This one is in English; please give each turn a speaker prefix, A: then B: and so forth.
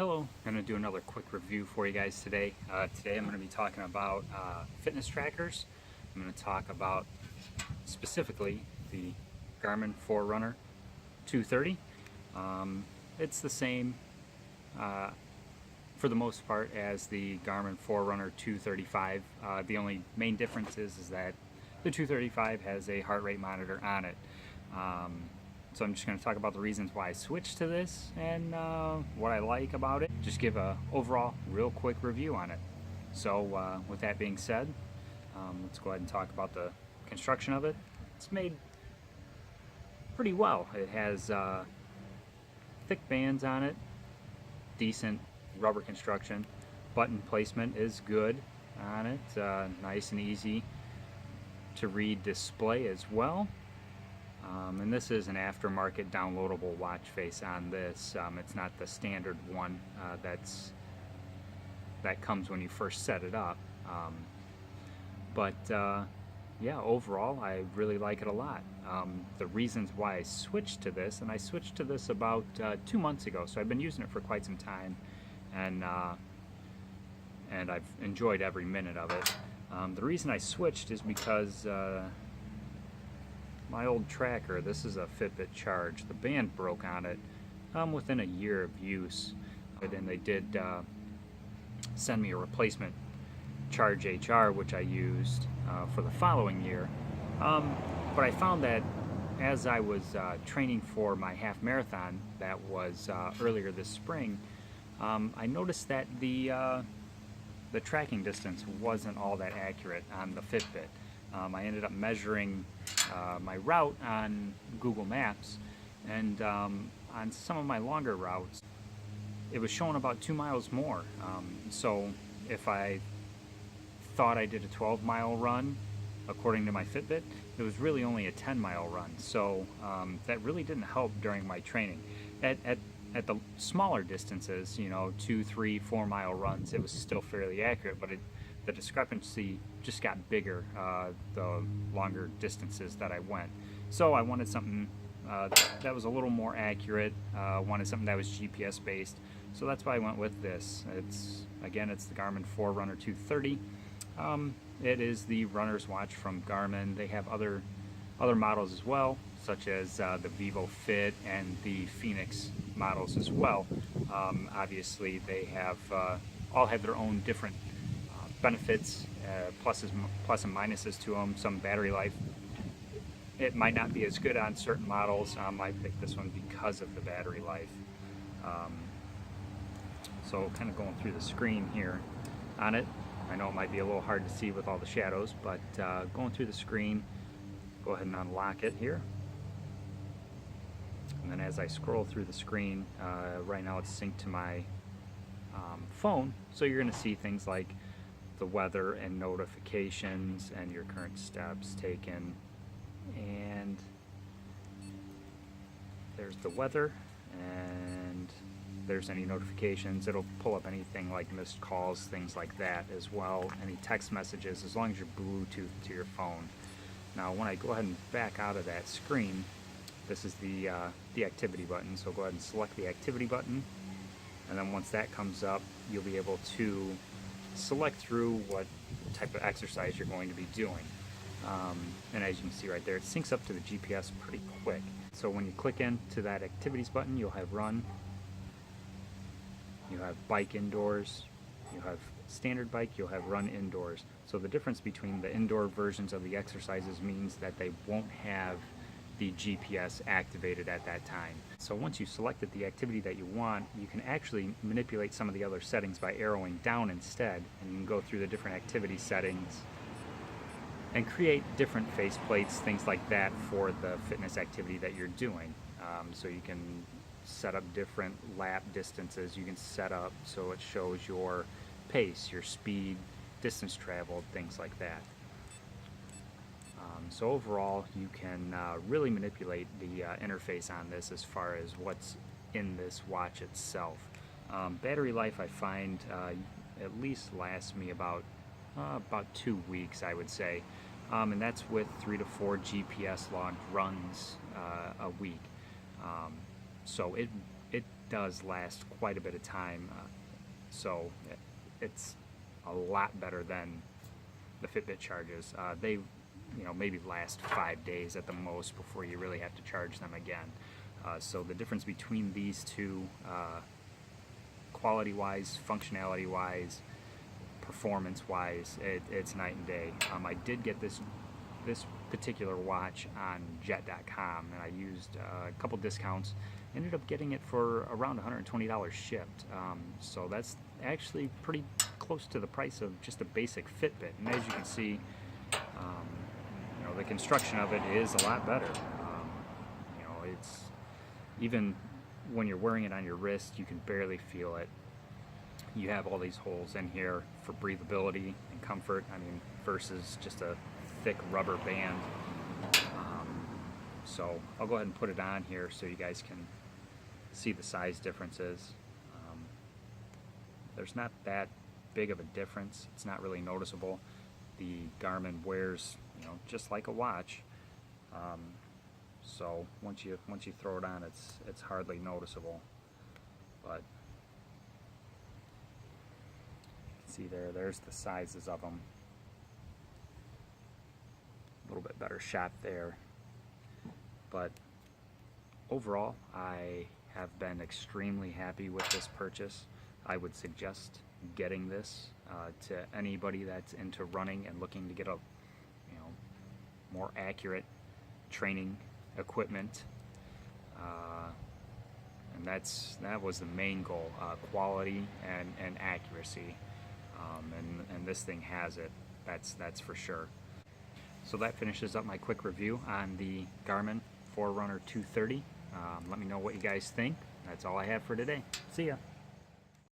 A: Hello, I'm going to do another quick review for you guys today. Today I'm going to be talking about fitness trackers. I'm going to talk about specifically the Garmin Forerunner 230. It's the same uh, for the most part as the Garmin Forerunner 235. The only main difference is that the 235 has a heart rate monitor on it. So I'm just going to talk about the reasons why I switched to this and what I like about it. Just give a overall real quick review on it. So with that being said, let's go ahead and talk about the construction of it. It's made pretty well. It has thick bands on it, decent rubber construction. Button placement is good on it, nice and easy to read display as well. And this is an aftermarket downloadable watch face on this. It's not the standard one that comes when you first set it up. Yeah, overall I really like it a lot. The reasons why I switched to this, and I switched to this about 2 months ago, so I've been using it for quite some time, and I've enjoyed every minute of it. The reason I switched is because my old tracker, this is a Fitbit Charge, the band broke on it within a year of use, and they did send me a replacement Charge HR, which I used for the following year. But I found that as I was training for my half marathon that was earlier this spring, I noticed that the tracking distance wasn't all that accurate on the Fitbit. I ended up measuring my route on Google Maps, and on some of my longer routes it was showing about 2 miles more. So if I thought I did a 12-mile run according to my Fitbit, it was really only a 10-mile run. So that really didn't help during my training. At the smaller distances, 2, 3, 4-mile runs, it was still fairly accurate, but the discrepancy just got bigger the longer distances that I went. So I wanted something that was a little more accurate, wanted something that was GPS based, so that's why I went with this. It's the Garmin Forerunner 230. It is the runner's watch from Garmin. They have other models as well, such as the Vivo Fit and the Phoenix models as well. Obviously they have all have their own different benefits, plus and minuses to them. Some battery life, it might not be as good on certain models. I picked this one because of the battery life. So kind of going through the screen here on it, I know it might be a little hard to see with all the shadows, but going through the screen, go ahead and unlock it here. And then as I scroll through the screen, right now it's synced to my phone, so you're going to see things like the weather and notifications and your current steps taken, and there's the weather, and there's any notifications. It'll pull up anything like missed calls, things like that as well, any text messages, as long as you're Bluetooth to your phone. Now when I go ahead and back out of that screen, this is the activity button, so go ahead and select the activity button, and then once that comes up, you'll be able to select through what type of exercise you're going to be doing. And as you can see right there, it syncs up to the GPS pretty quick. So when you click into that activities button, you'll have run, you have bike indoors, you have standard bike, you'll have run indoors. So the difference between the indoor versions of the exercises means that they won't have the GPS activated at that time. So once you've selected the activity that you want, you can actually manipulate some of the other settings by arrowing down instead, and you can go through the different activity settings and create different faceplates, things like that, for the fitness activity that you're doing. So you can set up different lap distances. You can set up so it shows your pace, your speed, distance traveled, things like that. So overall, you can really manipulate the interface on this as far as what's in this watch itself. Battery life, I find, at least lasts me about 2 weeks, I would say, and that's with 3 to 4 GPS logged runs a week. So it does last quite a bit of time, so it's a lot better than the Fitbit charges. They, maybe last 5 days at the most before you really have to charge them again. So the difference between these two, quality-wise, functionality-wise, performance-wise, it's night and day. I did get this particular watch on jet.com, and I used a couple discounts. Ended up getting it for around $120 shipped. So that's actually pretty close to the price of just a basic Fitbit. And as you can see, the construction of it is a lot better. It's even when you're wearing it on your wrist, you can barely feel it. You have all these holes in here for breathability and comfort. Versus just a thick rubber band. So I'll go ahead and put it on here so you guys can see the size differences. There's not that big of a difference. It's not really noticeable. The Garmin wears, just like a watch. So once you throw it on, it's hardly noticeable. But see there's the sizes of them. A little bit better shot there. But overall, I have been extremely happy with this purchase. I would suggest getting this to anybody that's into running and looking to get a more accurate training equipment. And that was the main goal, quality and accuracy. And this thing has it. That's for sure. So that finishes up my quick review on the Garmin Forerunner 230. Let me know what you guys think. That's all I have for today. See ya.